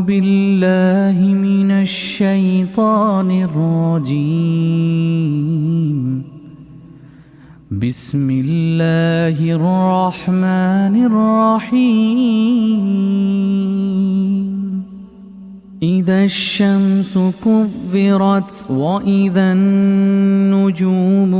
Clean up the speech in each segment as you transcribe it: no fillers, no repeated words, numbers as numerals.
بالله من الشيطان الرجيم. بسم الله الرحمن الرحيم. إذا الشمس كورت وإذا النجوم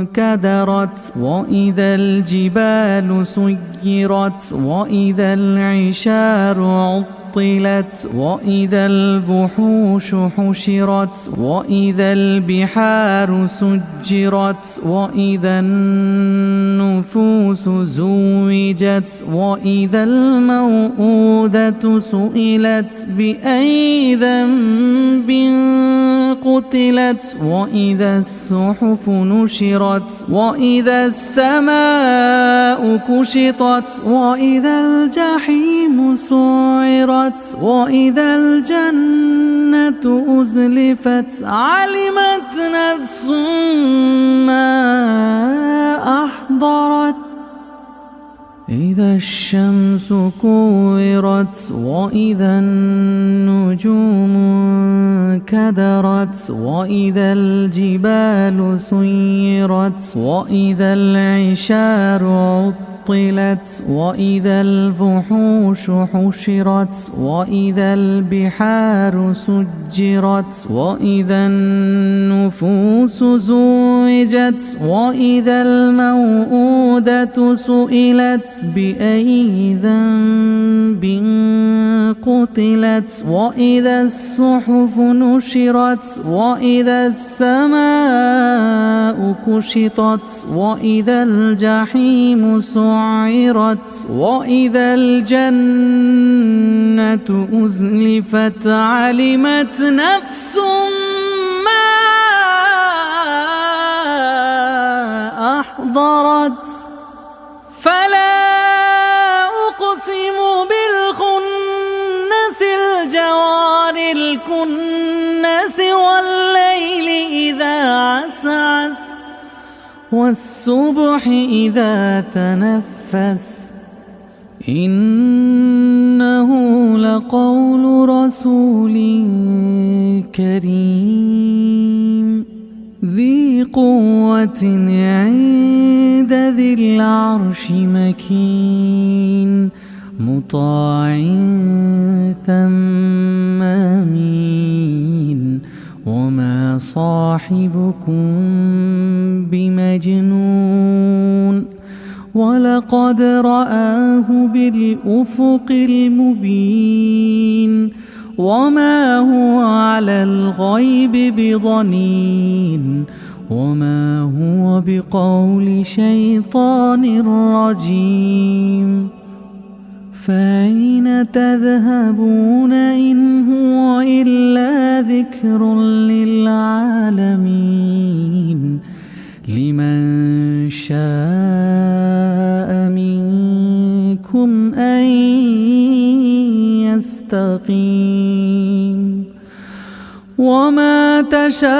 انكدرت وإذا الجبال سيرت وإذا العشار عطلت وإذا الوحوش حشرت وإذا البحار سجرت وإذا النفوس زوجت وإذا الموءودة سئلت بأي ذنب قتلت وإذا الصحف نشرت وإذا السماء كشطت وإذا الجحيم سعرت وإذا الجنة أزلفت علمت نفس ما أحضرت. إذا الشمس كورت وإذا النجوم انكدرت وإذا الجبال سيرت وإذا العشار عطلت وإذا الوحوش حشرت وإذا البحار سجرت وإذا النفوس زوجت وإذا الموءودة سئلت بأي ذنب قتلت وإذا الصحف نشرت وإذا السماء كشطت وإذا الجحيم سعرت وإذا الجنة أزلفت علمت نفس ما أحضرت. فلا أقسم بالخنس الجوار الكنس والليل إذا عسعس والصبح إذا تنفس إنه لقول رسول كريم ذي قوة عند ذي العرش مكين مطاع ثم أمين وما صاحبكم بمجنون ولقد رآه بالأفق المبين وما هو على الغيب بضنين وما هو بقول شيطان رجيم. فأين تذهبون إن هو إلا ذكر للعالمين لمن شاء منكم أن يستقيم وما تشاءون